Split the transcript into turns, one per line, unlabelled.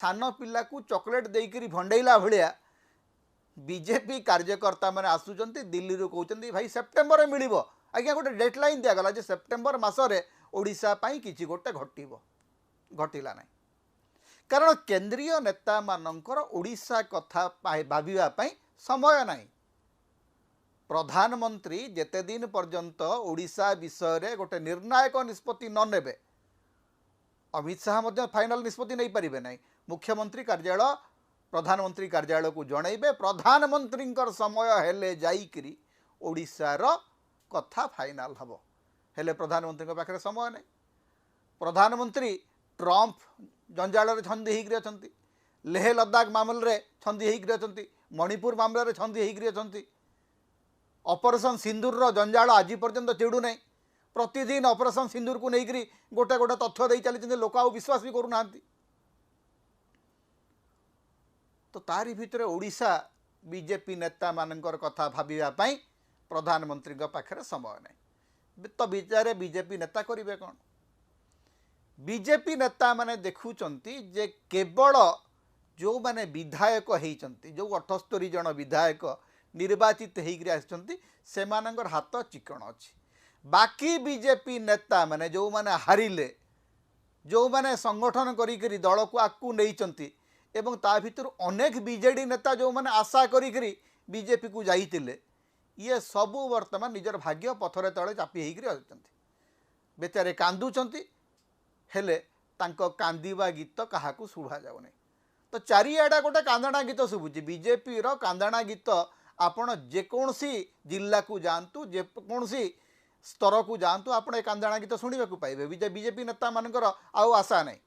सान पिला को चॉकलेट देकर भंडेला भाया बीजेपी कार्यकर्ता मैंने आसुंच दिल्ली कहते भाई सेप्टेम्बर में मिल आज्ञा गोटे डेडलाइन दिगला सेप्टेम्बर मसरे ओडिशा किसी गोटे घटला ना कारण केंद्रीय नेता मानकर ओडिशा कथा भाविबा समय ना प्रधानमंत्री जेते दिन पर्यंत ओडिशा विषय रे गोटे निर्णायक निष्पत्ति न नेबे अमित शाह फाइनल निष्पत्ति नहीं पारिबे नहीं मुख्यमंत्री कार्यालय प्रधानमंत्री कार्यालय को जनइबे प्रधानमंत्री समय हेले जाइकरी ओडिशार कथा फाइनल हबो हेले प्रधानमंत्री पाखे समय नहीं प्रधानमंत्री ट्रंप जंजाल छंदी होकर अच्छा लेह लद्दाख मामलें छंदी होकर अच्छा मणिपुर मामलें छंदी होकर अच्छा ऑपरेशन सिंदूर जंजाल आज पर्यंत चिड़ू ना प्रतिदिन ऑपरेशन सिंदूर को लेकर गोटे गोटे तथ्य दे चली लोक आउ विश्वास भी करूना तो तारी भितर ओडिशा बीजेपी नेता मानकर कथा भाविबा प्रधानमंत्री पाखे समय नहीं तो विचारे बीजेपी नेता करेंगे कौन बीजेपी नेता माने देखुचंती जे केवल जो माने विधायक होइचंती जो 78 जन विधायक निर्वाचित होकर आसिचंती सेमानंगर हाथ चिकण अच्छी बाकी बीजेपी नेता माने जो माने हारिले जो माने संगठन करी दल को आकू नहीं एवं ता भितर अनेक बीजेडी नेता जो माने आशा करी बीजेपी को जाइतिले ये सबू वर्तमान निजर भाग्य पथरे तले चापी होकर आछंती बेचारे कांदुचंती हेले तांको कांदिबा गीत क्या शुभा जाऊनी तो चारिआडा गोटे कांदणा गीत शुभुची बीजेपी रो कांदणा गीत आपण जेकोसी जिला को जातु जेकोसी स्तर को जातु आप कांदणा गीत शुणा पाइबे बीजेपी नेता मानकर आउ आशा नहीं